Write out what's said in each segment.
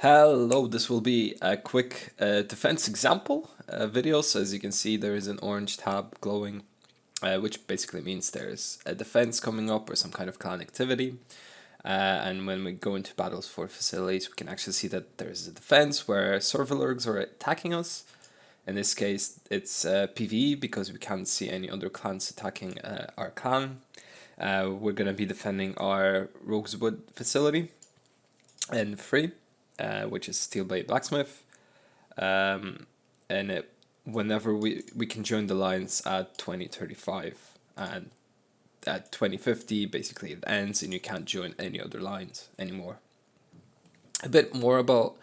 Hello, this will be a quick defense example video. So as you can see, there is an orange tab glowing, which basically means there's a defense coming up or some kind of clan activity. And when we go into battles for facilities, we can actually see that there's a defense where serverlurks are attacking us. In this case, it's PvE because we can't see any other clans attacking our clan. We're going to be defending our Rogueswood facility in free, which is Steel Blade Blacksmith. And whenever we can join the lines at 2035, and at 2050 basically it ends and you can't join any other lines anymore. A bit more about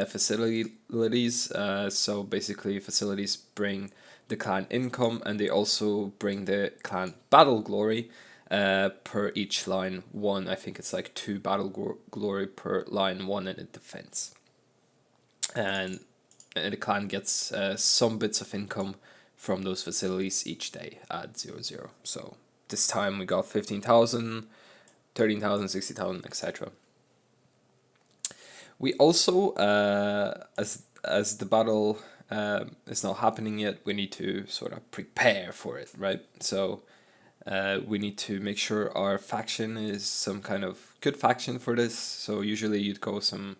facilities. So basically facilities bring the clan income and they also bring the clan battle glory per each line. One, I think it's like 2 battle glory per line, 1 in a defense. And the clan gets some bits of income from those facilities each day at 0, 0. So this time we got 15,000, 13,000, 60,000, etc. We also, as the battle is not happening yet, we need to sort of prepare for it, right? So we need to make sure our faction is some kind of good faction for this. So usually you'd go some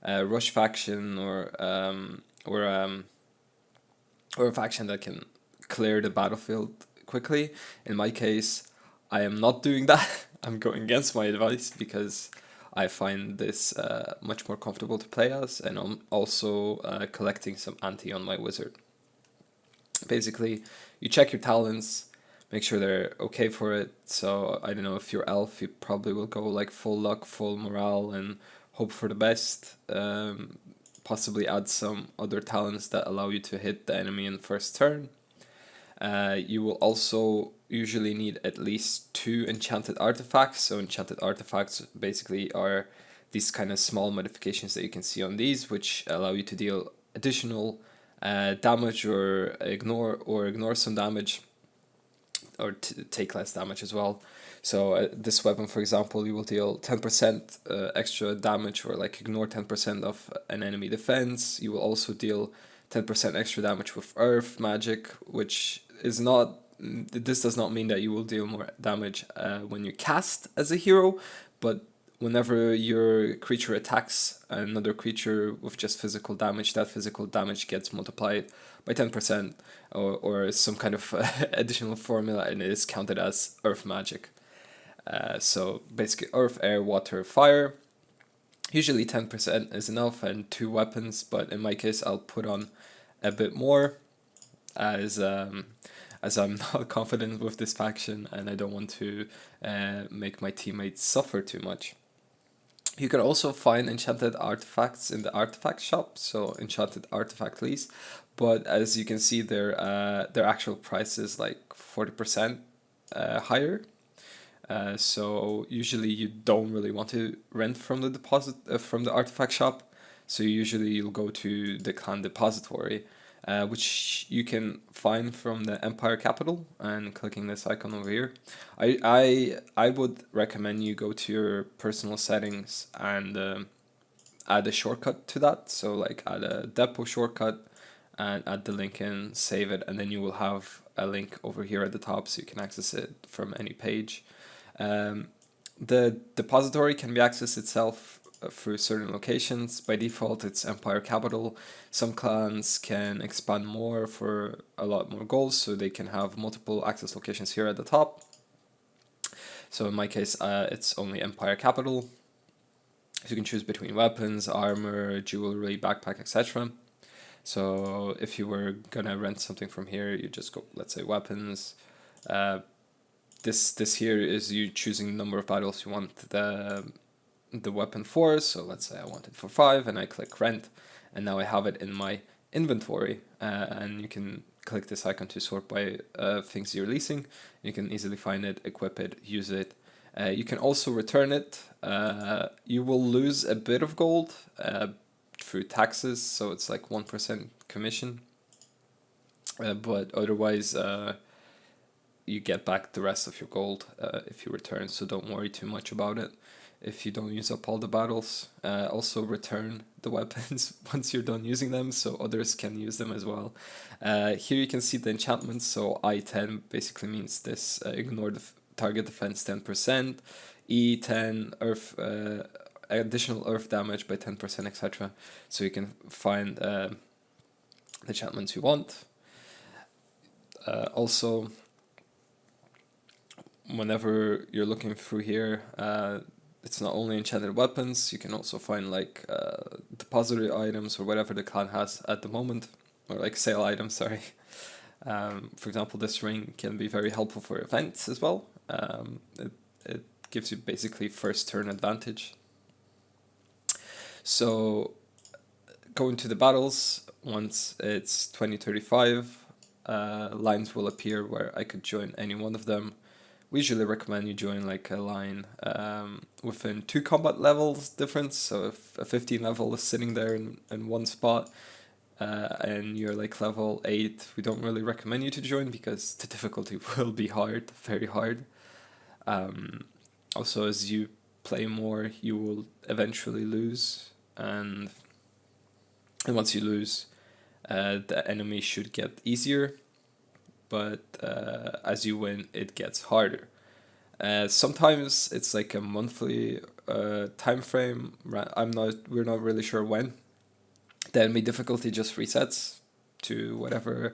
rush faction or a faction that can clear the battlefield quickly. In my case, I am not doing that. I'm going against my advice because I find this much more comfortable to play as, and I'm also collecting some anti on my wizard. Basically, you check your talents, make sure they're okay for it. So I don't know, if you're elf, you probably will go like full luck, full morale, and hope for the best. Possibly add some other talents that allow you to hit the enemy in first turn. You will also usually need at least 2 enchanted artifacts. So enchanted artifacts basically are these kind of small modifications that you can see on these, which allow you to deal additional damage or ignore some damage, or take less damage as well. So this weapon, for example, you will deal 10% extra damage, or like ignore 10% of an enemy defense. You will also deal 10% extra damage with earth magic, which is not, this does not mean that you will deal more damage when you cast as a hero, but whenever your creature attacks another creature with just physical damage, that physical damage gets multiplied by 10%, or some kind of additional formula, and it is counted as earth magic. So basically earth, air, water, fire. Usually 10% is enough and 2 weapons, but in my case I'll put on a bit more as I'm not confident with this faction and I don't want to make my teammates suffer too much. You can also find enchanted artifacts in the artifact shop, so enchanted artifact lease, but as you can see, their actual price is like 40% higher. So usually you don't really want to rent from the from the artifact shop. So usually you'll go to the clan depository, which you can find from the Empire Capital, and clicking this icon over here. I would recommend you go to your personal settings and add a shortcut to that. So like add a depot shortcut and add the link in, save it, and then you will have a link over here at the top so you can access it from any page. The depository can be accessed itself through certain locations. By default, it's Empire Capital. Some clans can expand more for a lot more goals, so they can have multiple access locations here at the top. So in my case, it's only Empire Capital. So you can choose between weapons, armor, jewelry, backpack, etc. So if you were gonna rent something from here, you just go, let's say, weapons. This here is you choosing the number of battles you want the weapon for. So let's say I want it for 5, and I click rent, and now I have it in my inventory. And you can click this icon to sort by things you're leasing. You can easily find it, equip it, use it. You can also return it. You will lose a bit of gold through taxes, so it's like 1% commission. But otherwise, you get back the rest of your gold if you return, so don't worry too much about it. if you don't use up all the battles. Also return the weapons once you're done using them, so others can use them as well. Here you can see the enchantments. So I10 basically means this: ignore the target defense 10%, E10 earth additional earth damage by 10%, etc. So you can find the enchantments you want. Also, whenever you're looking through here, it's not only enchanted weapons, you can also find like depository items or whatever the clan has at the moment, or like sale items, sorry. For example, this ring can be very helpful for events as well. It gives you basically first turn advantage. So going to the battles, once it's 2035, lines will appear where I could join any one of them. We usually recommend you join like a line within 2 combat levels difference. So if a 15 level is sitting there in one spot and you're like level 8, we don't really recommend you to join because the difficulty will be hard, very hard. Also, as you play more, you will eventually lose, and once you lose, the enemy should get easier, but as you win, it gets harder. Sometimes it's like a monthly time frame. We're not really sure when. The enemy difficulty just resets to whatever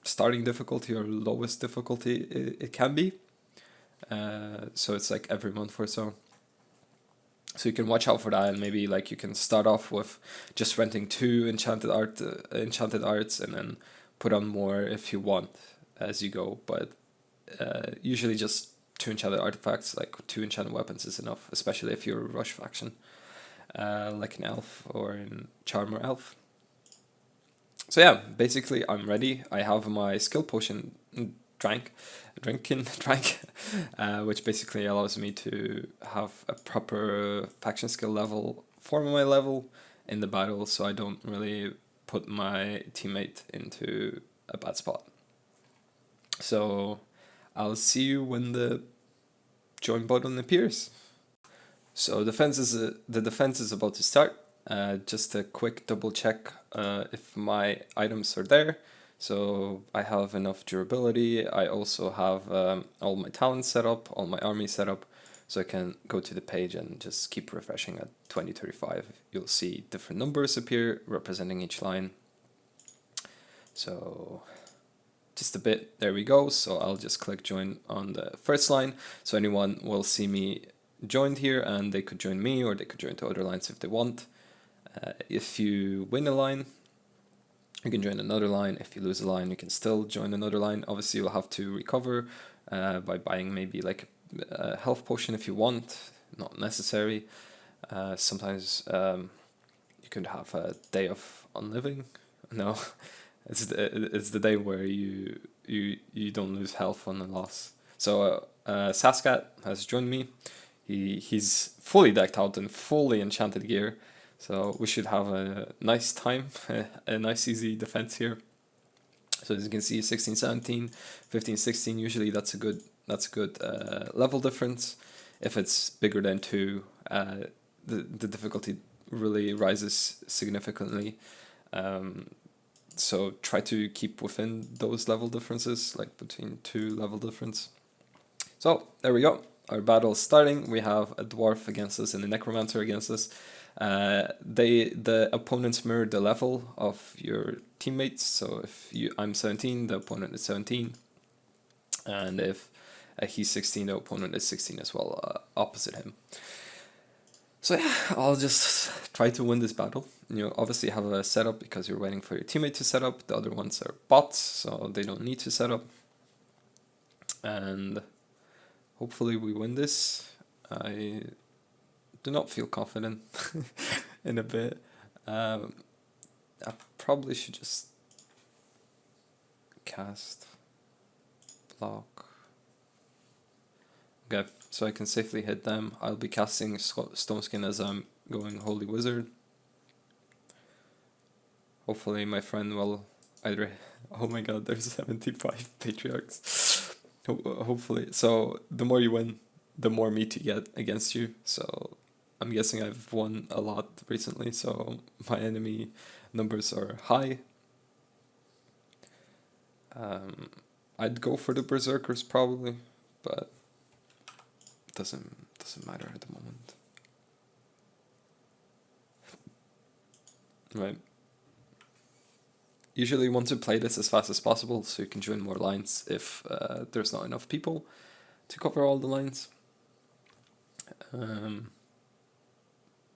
starting difficulty or lowest difficulty it can be. So it's like every month or so. So you can watch out for that, and maybe like you can start off with just renting 2 enchanted arts, and then put on more if you want as you go. But usually just 2 enchanted artifacts, like 2 enchanted weapons is enough, especially if you're a rush faction, like an elf or in charmer elf. So yeah, basically I'm ready. I have my skill potion drank, which basically allows me to have a proper faction skill level for my level in the battle, so I don't really put my teammate into a bad spot. So I'll see you when the join button appears. So the defense is about to start. Just a quick double check if my items are there. So I have enough durability. I also have all my talents set up, all my army set up, so I can go to the page and just keep refreshing at 2035. You'll see different numbers appear representing each line. So just a bit, there we go. So I'll just click join on the first line. So anyone will see me joined here, and they could join me or they could join to other lines if they want. If you win a line, you can join another line. If you lose a line, you can still join another line. Obviously, you'll have to recover by buying maybe like a health potion if you want, not necessary. Sometimes you could have a day of unliving. No, it's the day where you don't lose health on a loss. So Saskat has joined me. He's fully decked out in fully enchanted gear, so we should have a nice time, a nice easy defense here. So as you can see, 16, 17, 15, 16, usually that's a good level difference. If it's bigger than 2, the difficulty really rises significantly. So try to keep within those level differences, like between 2 level difference. So there we go. Our battle is starting. We have a dwarf against us and a necromancer against us. The opponents mirror the level of your teammates. So if I'm 17, the opponent is 17, and if he's 16, the opponent is 16 as well, opposite him. So yeah, I'll just try to win this battle. You obviously have a setup because you're waiting for your teammate to set up. The other ones are bots, so they don't need to set up. And hopefully we win this. I do not feel confident in a bit. I probably should just cast block. Okay, so I can safely hit them. I'll be casting Stone Skin as I'm going Holy Wizard. Hopefully my friend will either... Oh my god, there's 75 patriarchs. Hopefully. So the more you win, the more meat you get against you. So I'm guessing I've won a lot recently, so my enemy numbers are high. Um, I'd go for the berserkers probably, but doesn't matter at the moment. Right. Usually you want to play this as fast as possible so you can join more lines if there's not enough people to cover all the lines. Um,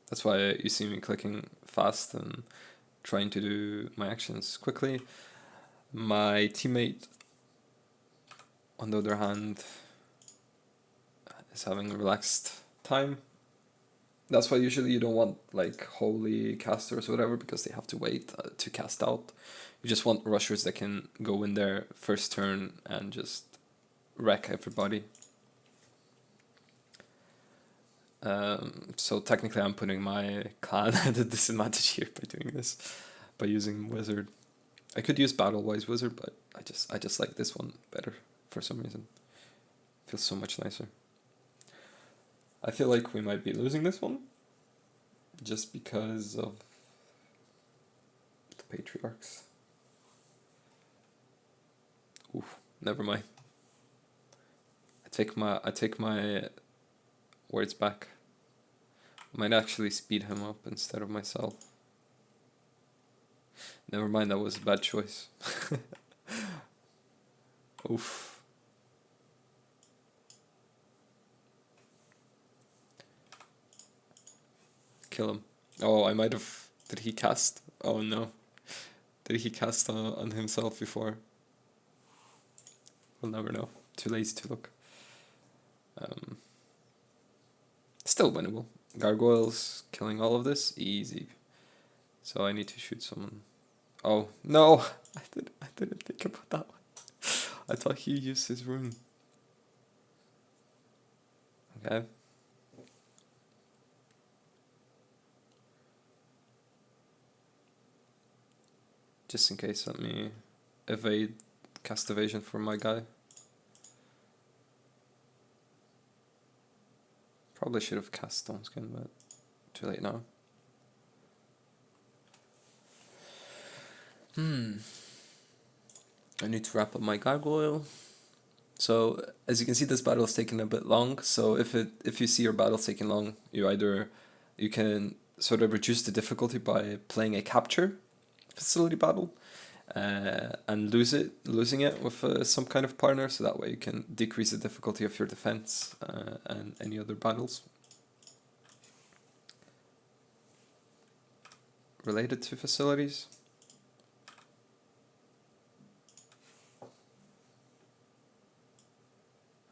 that's why you see me clicking fast and trying to do my actions quickly. My teammate, on the other hand, is having a relaxed time. That's why usually you don't want like holy casters or whatever, because they have to wait to cast out. You just want rushers that can go in there first turn and just wreck everybody. So technically I'm putting my clan at a disadvantage here by doing this, by using wizard. I could use battle-wise wizard, but I just like this one better for some reason. Feels so much nicer. I feel like we might be losing this one, just because of the patriarchs. Oof, never mind. I take my words back. I might actually speed him up instead of myself. Never mind, that was a bad choice. Oof. Kill him. Oh, I might have... Did he cast? Oh no. Did he cast on himself before? We'll never know. Too lazy to look. Still winnable. Gargoyles killing all of this, easy. So I need to shoot someone. Oh no! I didn't think about that one. I thought he used his rune. Okay. Just in case, let me evade cast evasion for my guy. Probably should have cast Stone Skin, but too late now. I need to wrap up my gargoyle. So as you can see, this battle is taking a bit long. So if you see your battle taking long, you can sort of reduce the difficulty by playing a capture facility battle, and losing it with some kind of partner. So that way you can decrease the difficulty of your defense and any other battles related to facilities.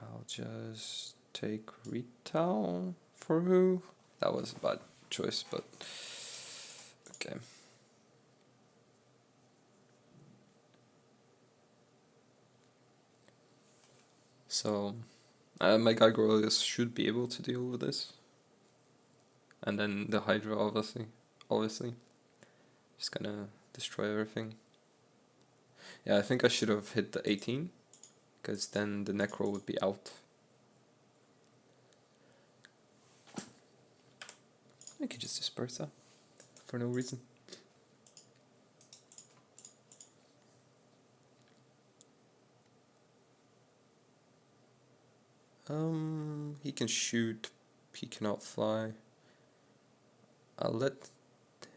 I'll just take Retail for who? That was a bad choice, but okay. So my Gargoyles should be able to deal with this. And then the Hydra obviously. Just gonna destroy everything. Yeah, I think I should have hit the 18, because then the Necro would be out. I could just disperse that for no reason. He can shoot, he cannot fly. I'll let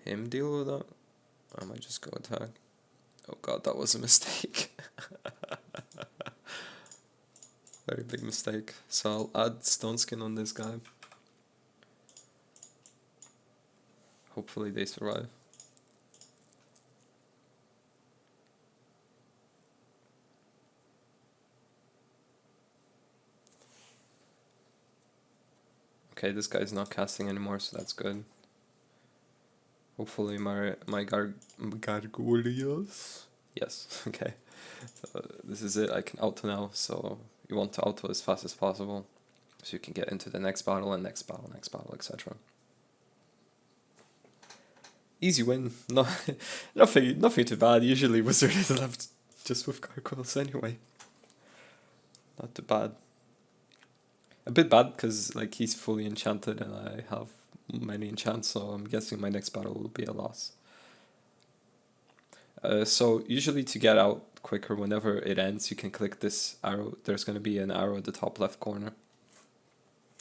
him deal with that. I might just go attack. Oh god, that was a mistake. Very big mistake. So I'll add Stone Skin on this guy. Hopefully they survive. Okay, this guy's not casting anymore, so that's good. Hopefully my gargoyles. Yes, okay. So this is it. I can auto now, so you want to auto as fast as possible, so you can get into the next battle and next battle, etc. Easy win. No, nothing too bad. Usually Wizard is left just with gargoyles anyway. Not too bad. A bit bad because like he's fully enchanted and I have many enchants, so I'm guessing my next battle will be a loss. So usually to get out quicker whenever it ends, you can click this arrow. There's going to be an arrow at the top left corner.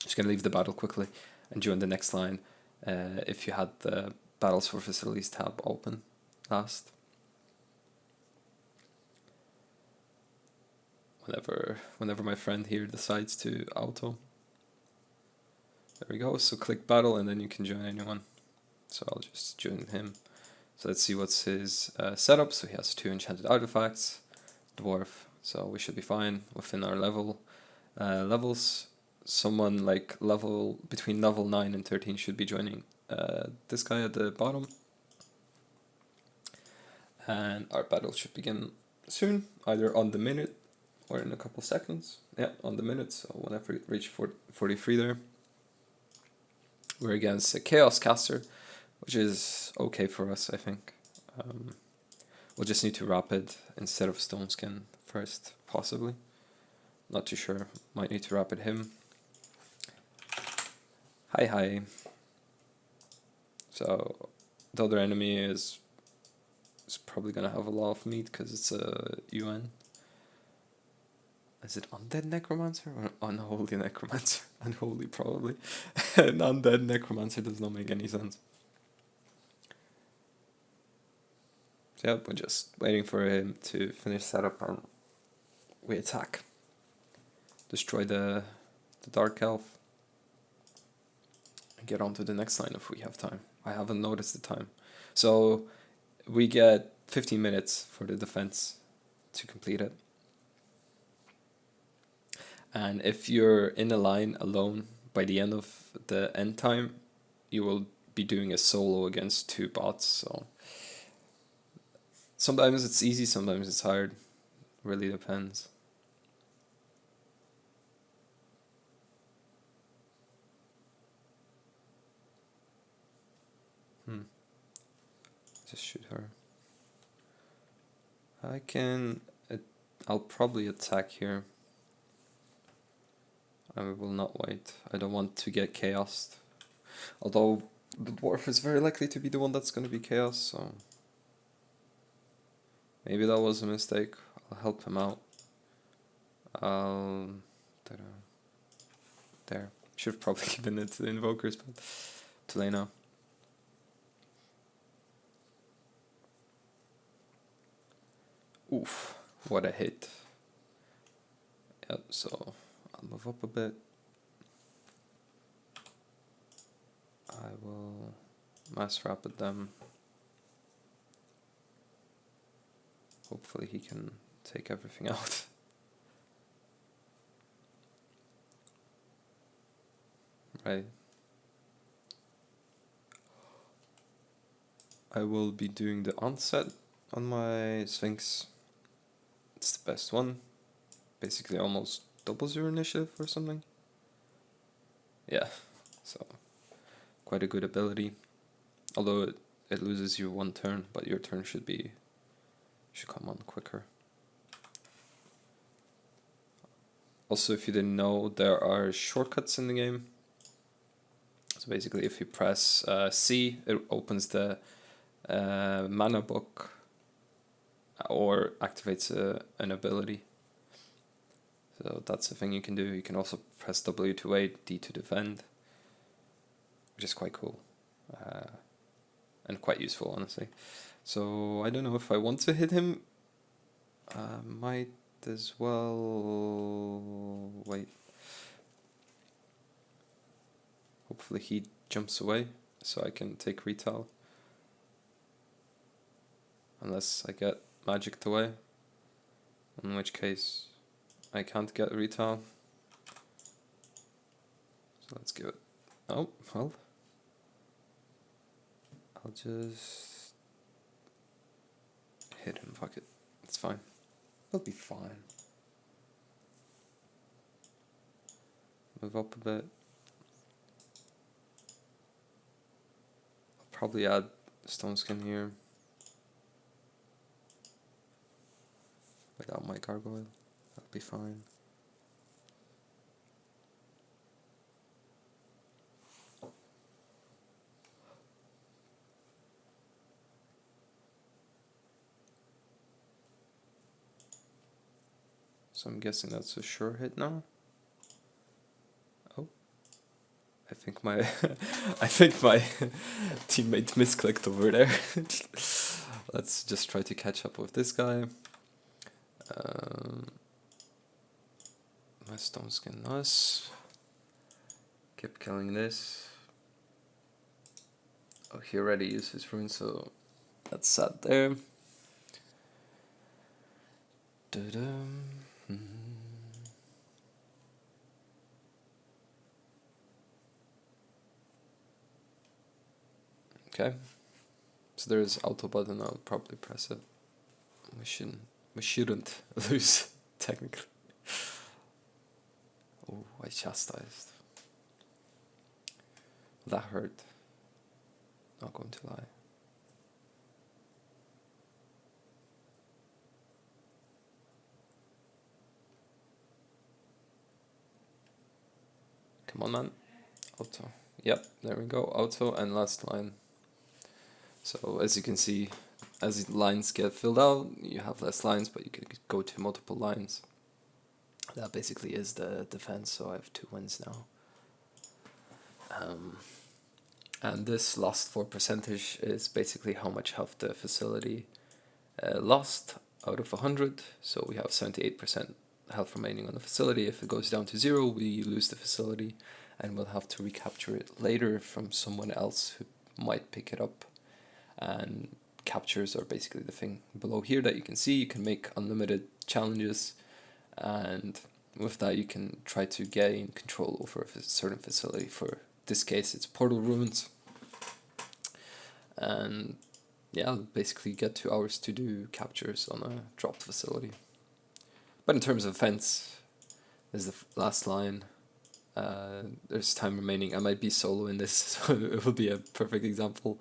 Just going to leave the battle quickly and join the next line if you had the Battles for Facilities tab open last. Whenever my friend here decides to auto. There we go, so click battle and then you can join anyone. So I'll just join him. So let's see what's his setup. So he has 2 enchanted artifacts, dwarf, so we should be fine within our levels. Someone like between level 9 and 13 should be joining this guy at the bottom. And our battle should begin soon, either on the minute or in a couple seconds. Yeah, on the minute, so whenever you reach 43 there. We're against a Chaos Caster, which is okay for us, I think. We'll just need to Rapid instead of Stone Skin first, possibly. Not too sure. Might need to Rapid him. Hi. So the other enemy is probably gonna have a lot of meat because it's a UN. Is it Undead Necromancer or Unholy Necromancer? Unholy, probably. An Undead Necromancer does not make any sense. So yeah, we're just waiting for him to finish setup and we attack. Destroy the Dark Elf. And get on to the next line if we have time. I haven't noticed the time. So we get 15 minutes for the defense to complete it. And if you're in a line alone by the end of the end time, you will be doing a solo against 2 bots. So sometimes it's easy, sometimes it's hard. Really depends. Just shoot her. I'll probably attack here. I will not wait. I don't want to get chaosed. Although the dwarf is very likely to be the one that's going to be chaos, so maybe that was a mistake. I'll help him out. There. Should have probably given it to the invokers, but too late now. Oof, what a hit. Yep, so I'll move up a bit. I will mass rapid them. Hopefully he can take everything out. Right. I will be doing the onset on my Sphinx. It's the best one. Basically almost doubles your initiative or something. Yeah, so quite a good ability. Although it loses you 1 turn, but your turn should come on quicker. Also, if you didn't know, there are shortcuts in the game. So basically, if you press C, it opens the mana book or activates an ability. So that's a thing you can do. You can also press W to wait, D to defend, which is quite cool and quite useful, honestly. So I don't know if I want to hit him. Might as well wait. Hopefully he jumps away so I can take retail. Unless I get magicked away, in which case I can't get retail. So let's give it. Oh, well. I'll just hit him, fuck it. It's fine. It'll be fine. Move up a bit. I'll probably add Stone Skin here. Without my gargoyle. That'll be fine. So I'm guessing that's a sure hit now. Oh, I think my I think my teammate misclicked over there. Let's just try to catch up with this guy. My stones can nice. Keep killing this. Oh, he already used his rune, so that's sad there. Okay, so there's auto button. I'll probably press it. We shouldn't lose technically. Oh, I chastised. That hurt. Not going to lie. Come on, man. Auto. Yep, there we go. Auto and last line. So as you can see, as the lines get filled out, you have less lines, but you can go to multiple lines. That basically is the defense, so I have 2 wins now. And this lost for percentage is basically how much health the facility lost out of 100. So we have 78% health remaining on the facility. If it goes down to 0, we lose the facility, and we'll have to recapture it later from someone else who might pick it up. And captures are basically the thing below here that you can see. You can make unlimited challenges, and with that you can try to gain control over a certain facility. For this case it's portal ruins, and yeah, basically get 2 hours to do captures on a dropped facility. But in terms of fence, this is the last line. There's time remaining. I might be solo in this, so it will be a perfect example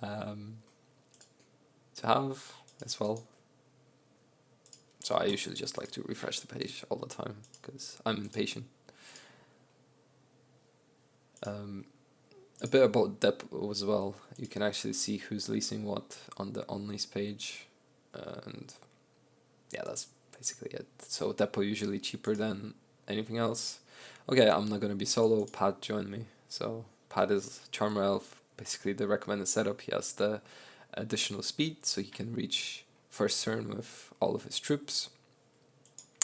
to have as well. So I usually just like to refresh the page all the time because I'm impatient. A bit about depot as well. You can actually see who's leasing what on the on-lease page, and yeah, that's basically it. So depot usually cheaper than anything else. Okay, I'm not gonna be solo. Pat joined me. So Pat is Charmer Elf. Basically the recommended setup. He has the additional speed, so he can reach first turn with all of his troops.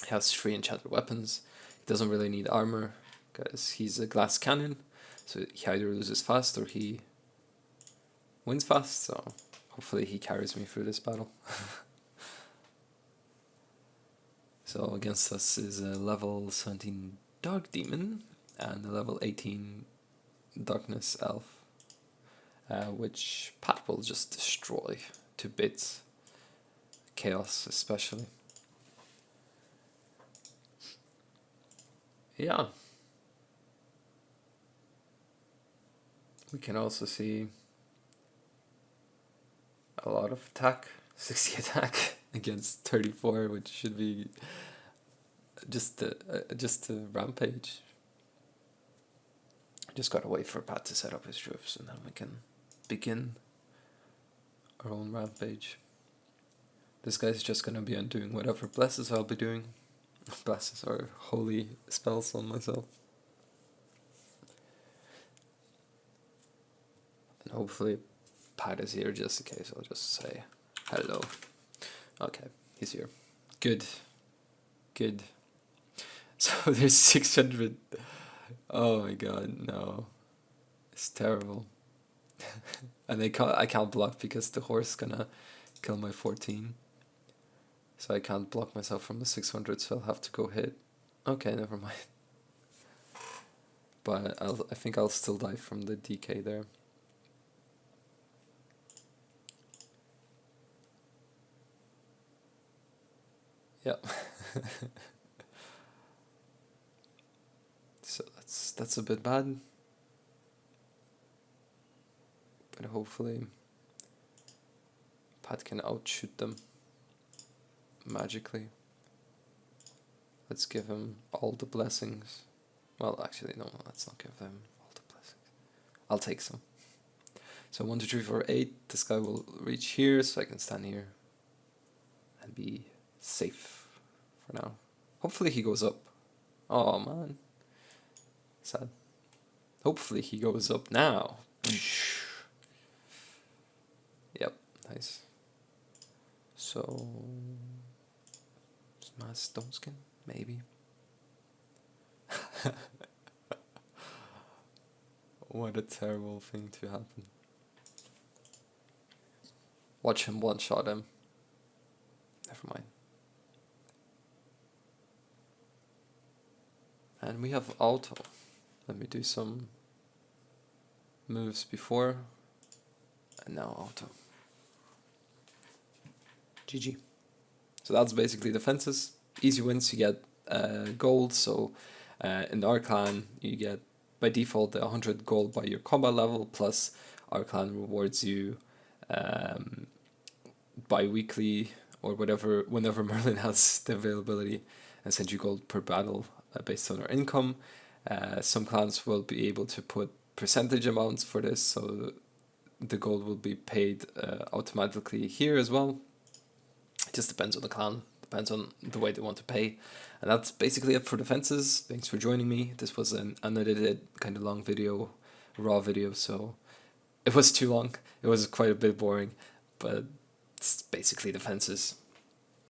He has 3 enchanted weapons. He doesn't really need armor because he's a glass cannon. So he either loses fast or he wins fast, so hopefully he carries me through this battle. So against us is a level 17 Dark Demon and a level 18 Darkness Elf, which Pat will just destroy to bits. Chaos especially. Yeah. We can also see a lot of attack, 60 attack against 34, which should be just a rampage. Just gotta wait for Pat to set up his troops, and then we can begin our own rampage. This guy's just gonna be undoing whatever blesses I'll be doing. Blesses are holy spells on myself. And hopefully Pat is here just in case. I'll just say hello. Okay, he's here. Good. Good. So there's 600. Oh my god, no. It's terrible. And I can't block because the horse is gonna kill my 14. So I can't block myself from the 600, so I'll have to go hit. Okay, never mind. But I think I'll still die from the DK there. Yep. So that's a bit bad. But hopefully Pat can outshoot them magically. Let's give him all the blessings. Well, actually, no, let's not give them all the blessings. I'll take some. So 1, 2, 3, 4, 8. This guy will reach here, so I can stand here and be safe for now. Hopefully he goes up. Oh man, sad. Hopefully he goes up now. Yep, nice. So, Smash Stone Skin, maybe. What a terrible thing to happen. Watch him one-shot him. Never mind. And we have auto. Let me do some moves before. And now auto. GG. So that's basically defenses. Easy wins, you get gold. So in our clan, you get by default 100 gold by your combat level, plus our clan rewards you bi-weekly or whatever, whenever Merlin has the availability, and send you gold per battle based on our income. Some clans will be able to put percentage amounts for this, so the gold will be paid automatically here as well. It just depends on the clan, depends on the way they want to pay. And that's basically it for defenses. Thanks for joining me. This was an unedited, kind of long video, raw video, so it was too long. It was quite a bit boring, but it's basically defenses.